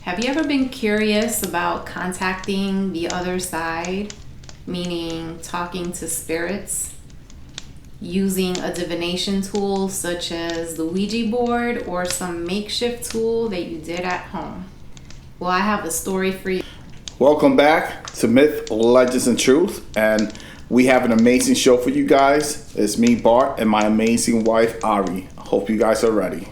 Have you ever been curious about contacting the other side, meaning talking to spirits, using a divination tool such as the Ouija board or some makeshift tool that you did at home? Well, I have a story for you. Welcome back to Myth, Legends, and Truth, and we have an amazing show for you guys. It's me, Bart, and my amazing wife, Ari. I hope you guys are ready.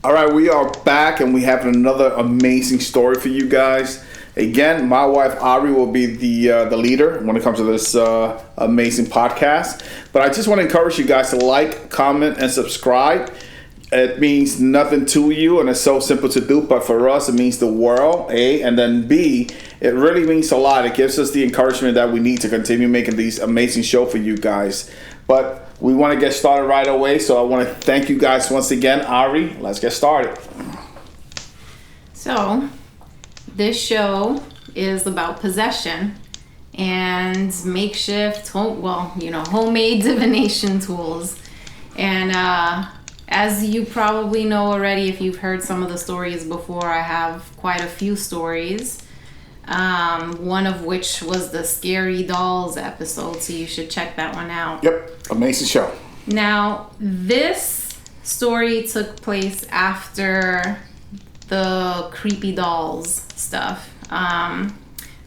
All right, we are back, and we have another amazing story for you guys. Again, my wife Ari will be the leader when it comes to this amazing podcast. But I just want to encourage you guys to like, comment, and subscribe. It means nothing to you, and it's so simple to do. But for us, it means the world, A. And then B, it really means a lot. It gives us the encouragement that we need to continue making these amazing shows for you guys. But we want to get started right away. So I want to thank you guys once again. Ari, let's get started. So, this show is about possession and makeshift, homemade divination tools. And as you probably know already, if you've heard some of the stories before, I have quite a few stories. One of which was the Scary Dolls episode, so you should check that one out. Yep, amazing show. Now, this story took place after the Creepy Dolls stuff.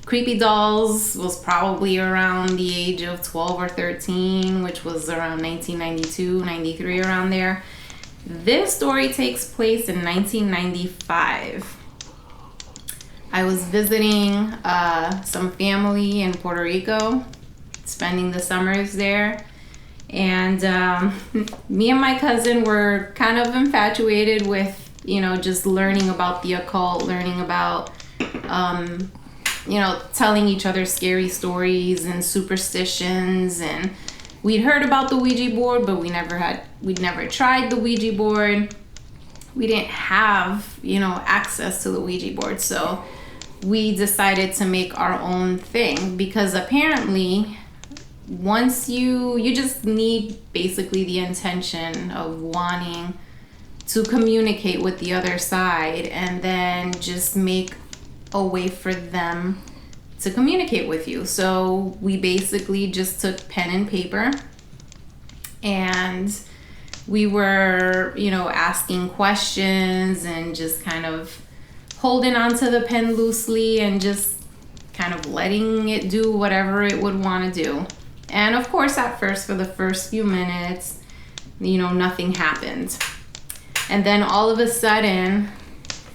Creepy Dolls was probably around the age of 12 or 13, which was around 1992, 93, around there. This story takes place in 1995. I was visiting some family in Puerto Rico, spending the summers there. And me and my cousin were kind of infatuated with, just learning about the occult, learning about, telling each other scary stories and superstitions. And we'd heard about the Ouija board, but we'd never tried the Ouija board. We didn't have, access to the Ouija board. So we decided to make our own thing, because apparently once you just need basically the intention of wanting to communicate with the other side, and then just make a way for them to communicate with you. So we basically just took pen and paper, and we were, asking questions and just kind of holding onto the pen loosely and just kind of letting it do whatever it would want to do. And of course, at first, for the first few minutes, nothing happened. And then all of a sudden,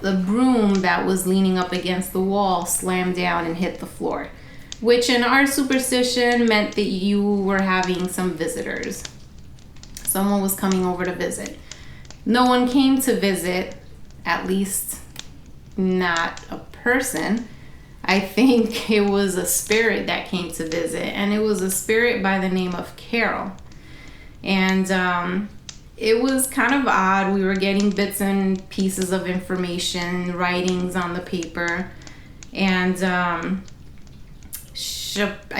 the broom that was leaning up against the wall slammed down and hit the floor, which in our superstition meant that you were having some visitors. Someone was coming over to visit. No one came to visit, at least not a person. I think it was a spirit that came to visit, and it was a spirit by the name of Carol. And it was kind of odd. We were getting bits and pieces of information, writings on the paper, and I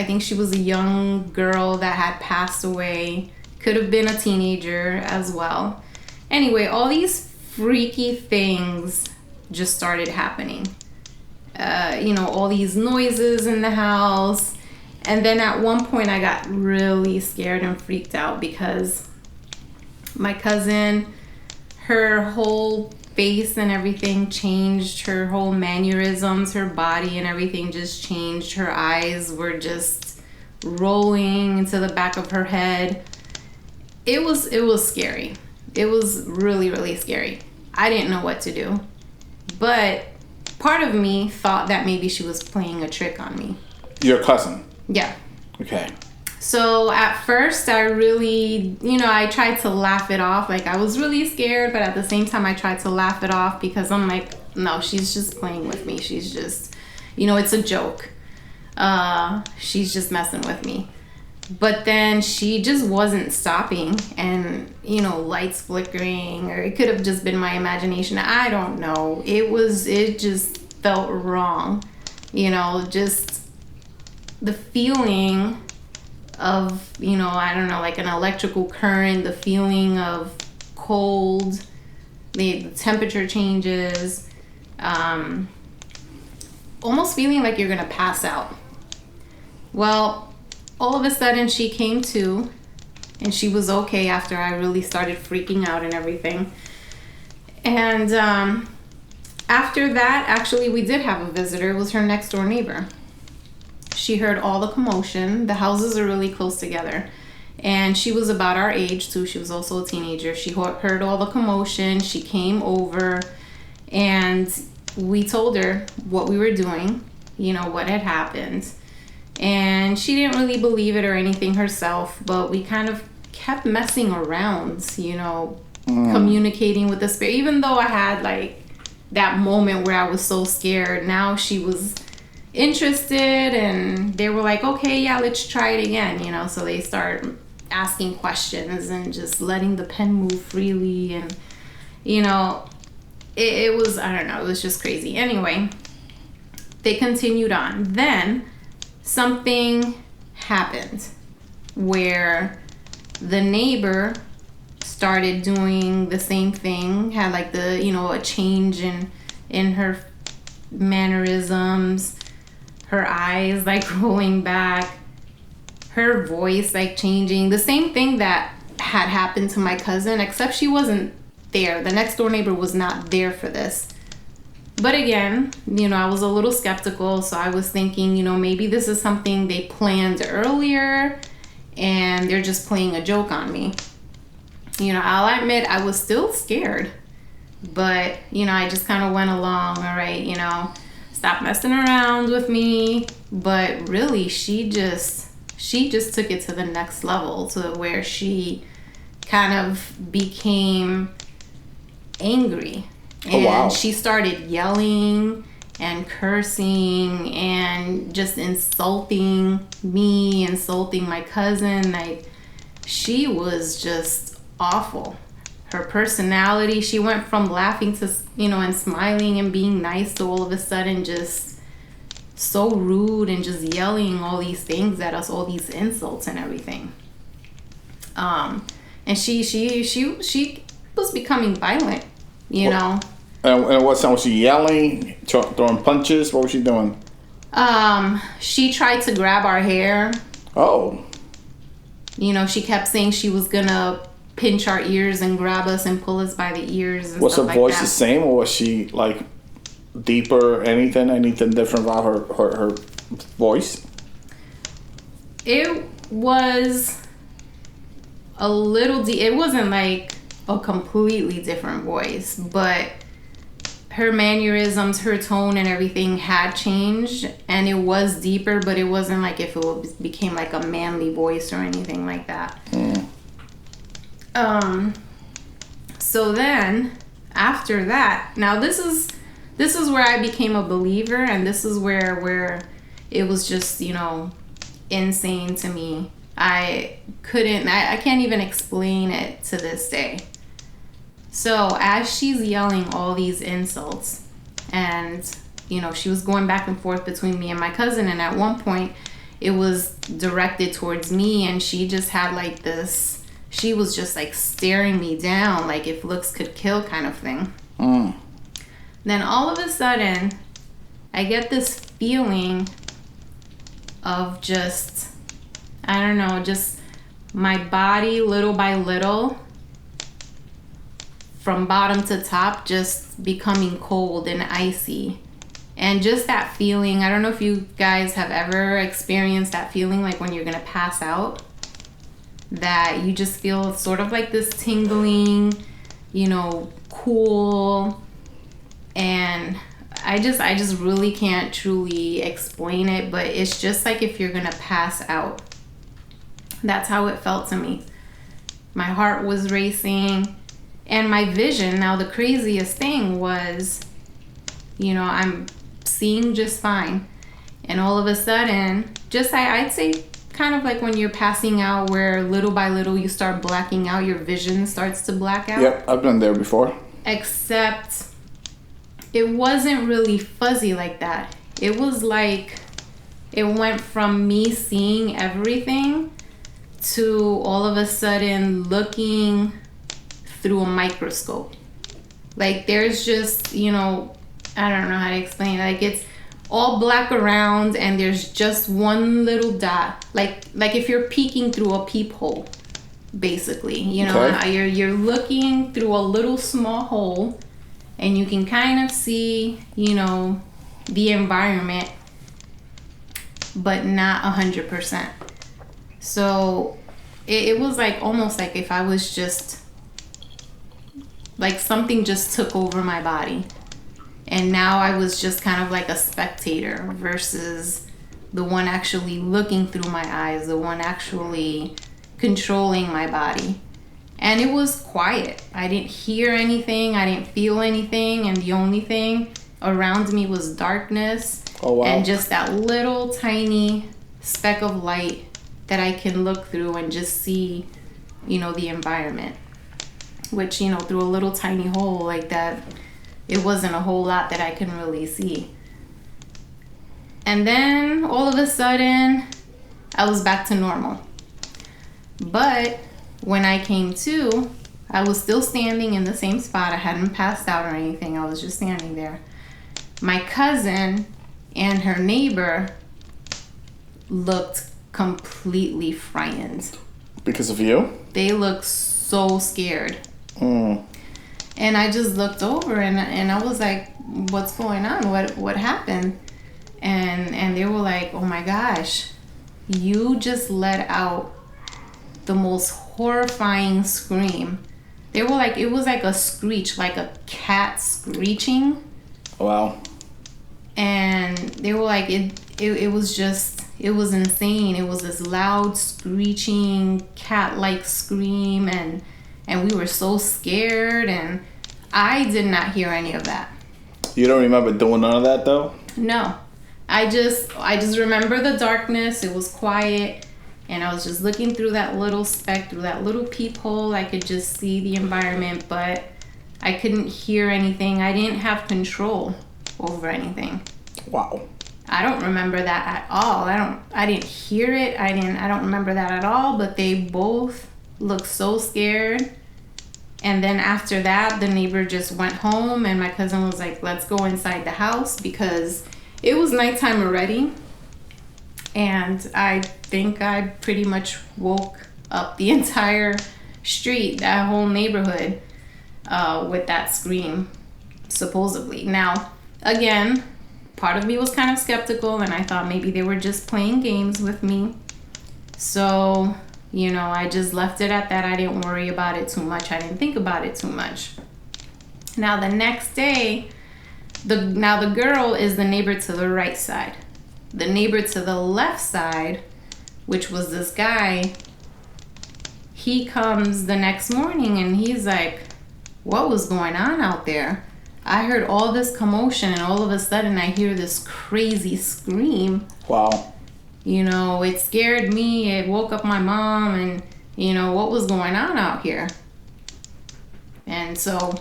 think she was a young girl that had passed away. Could have been a teenager as well. Anyway, all these freaky things just started happening. All these noises in the house. And then at one point I got really scared and freaked out, because my cousin, her whole face and everything changed. Her whole mannerisms, her body and everything just changed. Her eyes were just rolling into the back of her head. It was scary. It was really, really scary. I didn't know what to do. But part of me thought that maybe she was playing a trick on me. Your cousin? Yeah. Okay. So at first I really, I tried to laugh it off. Like, I was really scared, but at the same time I tried to laugh it off, because I'm like, no, she's just playing with me. She's just, it's a joke. She's just messing with me. But then she just wasn't stopping, and, lights flickering, or it could have just been my imagination. I don't know. It just felt wrong. Just the feeling of, I don't know, like an electrical current, the feeling of cold, the temperature changes, almost feeling like you're gonna pass out. Well, all of a sudden she came to, and she was okay after I really started freaking out and everything. And after that, actually, we did have a visitor. It was her next door neighbor. She heard all the commotion. The houses are really close together. And she was about our age, too. She was also a teenager. She heard all the commotion. She came over, and we told her what we were doing, what had happened. And she didn't really believe it or anything herself, but we kind of kept messing around, communicating with the spirit. Even though I had, like, that moment where I was so scared, now she was interested, and they were like, okay, yeah, let's try it again, so they start asking questions and just letting the pen move freely, and it was, I don't know, it was just crazy. Anyway, they continued on. Then something happened where the neighbor started doing the same thing, had like a change in her mannerisms, her eyes like rolling back, her voice like changing, the same thing that had happened to my cousin, except she wasn't there. The next door neighbor was not there for this. But again, I was a little skeptical, so I was thinking, maybe this is something they planned earlier and they're just playing a joke on me. I'll admit I was still scared, but, I just kind of went along, all right, stop messing around with me. But really, she just took it to the next level, to where she kind of became angry. And wow. She started yelling and cursing and just insulting me, insulting my cousin. Like, she was just awful. Her personality, she went from laughing to, and smiling and being nice, to all of a sudden just so rude and just yelling all these things at us, all these insults and everything. And she was becoming violent, know. And what sound was she yelling, throwing punches? What was she doing? She tried to grab our hair. Oh. She kept saying she was gonna pinch our ears and grab us and pull us by the ears and was stuff her like voice that. the same, or was she like deeper? Anything different about her voice? It was a little it wasn't like a completely different voice, but her mannerisms, her tone and everything had changed, and it was deeper, but it wasn't like if it became like a manly voice or anything like that. So then after that, now this is where I became a believer, and this is where it was just, insane to me. I can't even explain it to this day. So as she's yelling all these insults, and she was going back and forth between me and my cousin, and at one point it was directed towards me, and she just had like this, she was just like staring me down, like if looks could kill kind of thing. Then all of a sudden I get this feeling of just, I don't know, just my body little by little, from bottom to top, just becoming cold and icy. And just that feeling, I don't know if you guys have ever experienced that feeling, like when you're gonna pass out, that you just feel sort of like this tingling, cool. And I just really can't truly explain it, but it's just like if you're gonna pass out. That's how it felt to me. My heart was racing. And my vision, now the craziest thing was, I'm seeing just fine. And all of a sudden, just I'd say kind of like when you're passing out, where little by little you start blacking out, your vision starts to black out. Yep, I've been there before. Except it wasn't really fuzzy like that. It was like it went from me seeing everything to all of a sudden looking through a microscope. Like there's just, I don't know how to explain it. Like it's all black around and there's just one little dot. Like if you're peeking through a peephole, basically. Okay. You're looking through a little small hole and you can kind of see, the environment, but not 100%. So it was like almost like if I was just like something just took over my body, and now I was just kind of like a spectator versus the one actually looking through my eyes, the one actually controlling my body. And it was quiet. I didn't hear anything, I didn't feel anything, and the only thing around me was darkness. Oh, wow. And just that little tiny speck of light that I can look through and just see, the environment. Which, through a little tiny hole like that, it wasn't a whole lot that I can really see. And then all of a sudden, I was back to normal. But when I came to, I was still standing in the same spot. I hadn't passed out or anything. I was just standing there. My cousin and her neighbor looked completely frightened. Because of you? They looked so scared. Mm. And I just looked over and I was like, what's going on? What happened? And they were like, oh my gosh, you just let out the most horrifying scream. They were like, it was like a screech, like a cat screeching. Wow. And they were like, it was just, it was insane. It was this loud screeching cat-like scream, and we were so scared, and I did not hear any of that. You don't remember doing none of that though? No. I just remember the darkness. It was quiet, and I was just looking through that little speck, through that little peephole. I could just see the environment, but I couldn't hear anything. I didn't have control over anything. Wow. I don't remember that at all. I didn't hear it. I don't remember that at all, but they both looked so scared. And then after that, the neighbor just went home, and my cousin was like, let's go inside the house, because it was nighttime already. And I think I pretty much woke up the entire street, that whole neighborhood, with that scream, supposedly. Now, again, part of me was kind of skeptical, and I thought maybe they were just playing games with me. So, I just left it at that. I didn't worry about it too much. I didn't think about it too much. Now, the next day, the girl is the neighbor to the right side. The neighbor to the left side, which was this guy, he comes the next morning and he's like, what was going on out there? I heard all this commotion, and all of a sudden I hear this crazy scream. Wow. It scared me. It woke up my mom, and, what was going on out here? And so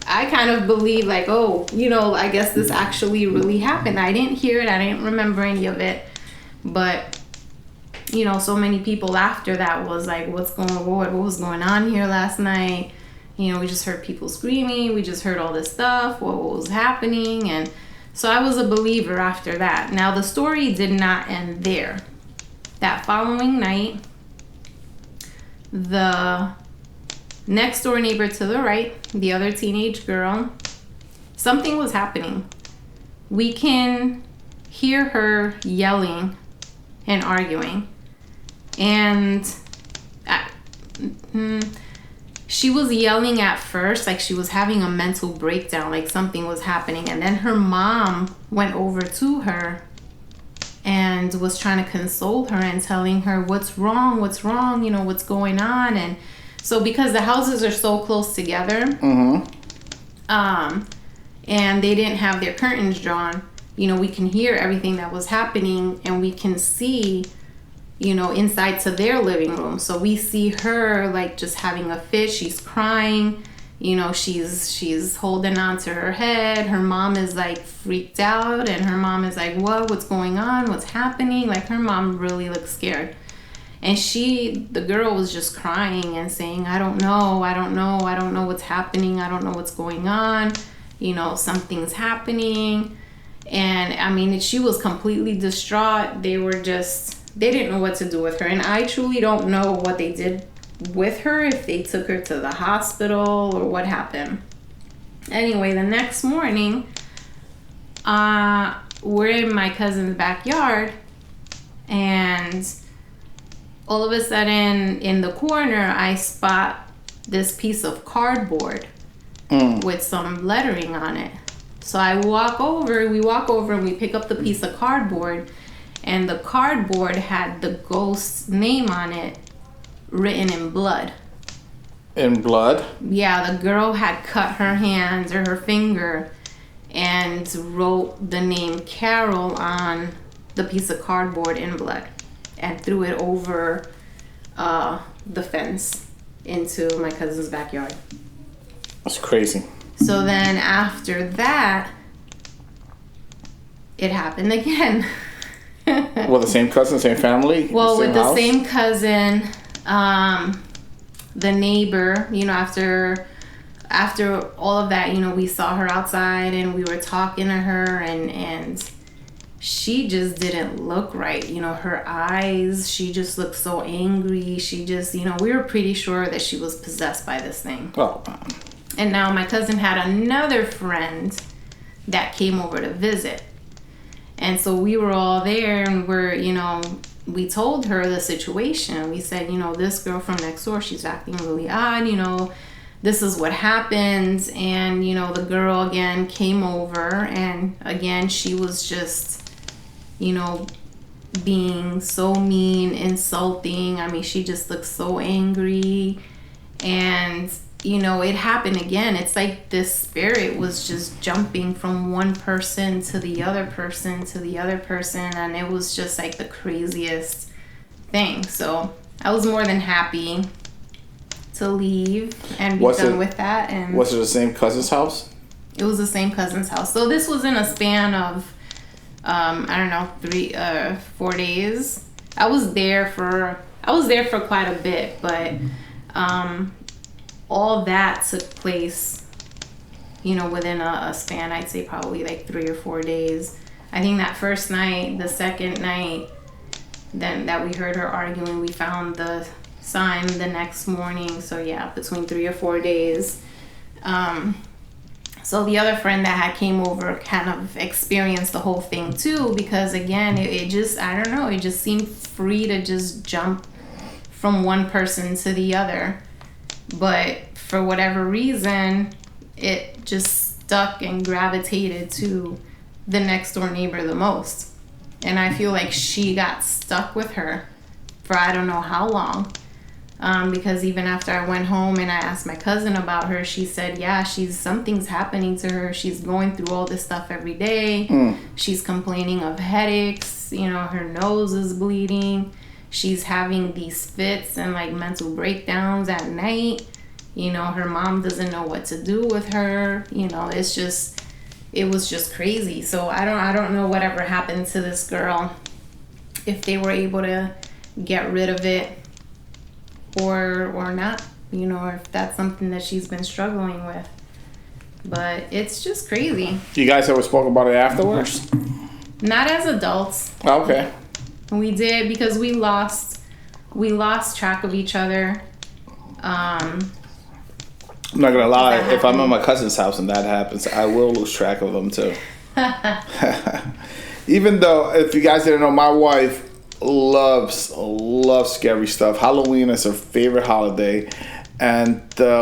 I kind of believe like, oh, I guess this actually really happened. I didn't hear it. I didn't remember any of it. But, so many people after that was like, what was going on here last night? We just heard people screaming. We just heard all this stuff. What was happening? And so I was a believer after that. Now, the story did not end there. That following night, the next door neighbor to the right, the other teenage girl, something was happening. We can hear her yelling and arguing. And she was yelling at first, like she was having a mental breakdown, like something was happening. And then her mom went over to her and was trying to console her and telling her, what's wrong, what's going on. And so because the houses are so close together, and they didn't have their curtains drawn, we can hear everything that was happening, and we can see, inside to their living room. So we see her like just having a fit. She's crying, she's holding on to her head. Her mom is like freaked out, and her mom is like, what's going on? What's happening? Like, her mom really looks scared. And the girl was just crying and saying, I don't know what's happening. I don't know what's going on. Something's happening. And I mean, she was completely distraught. They didn't know what to do with her. And I truly don't know what they did with her, if they took her to the hospital or what happened. Anyway, the next morning, we're in my cousin's backyard, and all of a sudden in the corner I spot this piece of cardboard with some lettering on it. So we walk over and we pick up the piece of cardboard, and the cardboard had the ghost's name on it, written in blood. In blood? Yeah, the girl had cut her hands or her finger and wrote the name Carol on the piece of cardboard in blood and threw it over the fence into my cousin's backyard. That's crazy. So then after that, it happened again. Well, the same cousin, same family? Well, with the house? same cousin, the neighbor, after all of that, we saw her outside and we were talking to her, and she just didn't look right. Her eyes, she just looked so angry. She just, we were pretty sure that she was possessed by this thing. Oh. And now my cousin had another friend that came over to visit. And so we were all there, and we told her the situation. We said, this girl from next door, she's acting really odd, this is what happened. And, the girl again came over, and again, she was just, being so mean, insulting. I mean, she just looked so angry. And, it happened again. It's like this spirit was just jumping from one person to the other person to the other person. And it was just like the craziest thing. So I was more than happy to leave and be done with that. And was it the same cousin's house? It was the same cousin's house. So this was in a span of, 4 days. I was there for quite a bit, but all that took place, within a span, I'd say probably like 3 or 4 days. I think that first night, the second night, then that we heard her arguing, we found the sign the next morning. So yeah, between 3 or 4 days. So the other friend that had came over kind of experienced the whole thing too, because again, it just, I don't know, it just seemed free to just jump from one person to the other. But for whatever reason, it just stuck and gravitated to the next door neighbor the most. And I feel like she got stuck with her for I don't know how long. Because even after I went home and I asked my cousin about her, she said, yeah, something's happening to her. She's going through all this stuff every day. She's complaining of headaches. Her nose is bleeding. She's having these fits and like mental breakdowns at night. Her mom doesn't know what to do with her. It was just crazy. So I don't know whatever happened to this girl, if they were able to get rid of it or not, or if that's something that she's been struggling with. But it's just crazy. You guys ever spoke about it afterwards? Not as adults. Okay. We did, because we lost track of each other. I'm not gonna lie, if I'm at my cousin's house and that happens, I will lose track of them too. Even though, if you guys didn't know, my wife loves scary stuff. Halloween is her favorite holiday, and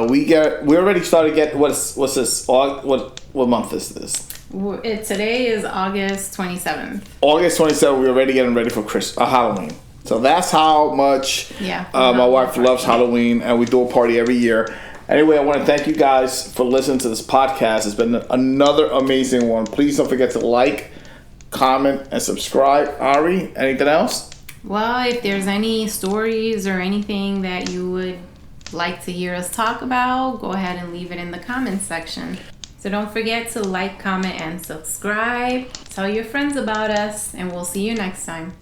we already started getting what's this? What month is this? Today is August 27th. August 27th. We're already getting ready for Halloween. So that's how much my wife loves Halloween, and we do a party every year. Anyway, I want to thank you guys for listening to this podcast. It's been another amazing one. Please don't forget to like, comment, and subscribe. Ari, anything else? Well, if there's any stories or anything that you would like to hear us talk about, go ahead and leave it in the comments section. So don't forget to like, comment, and subscribe. Tell your friends about us, and we'll see you next time.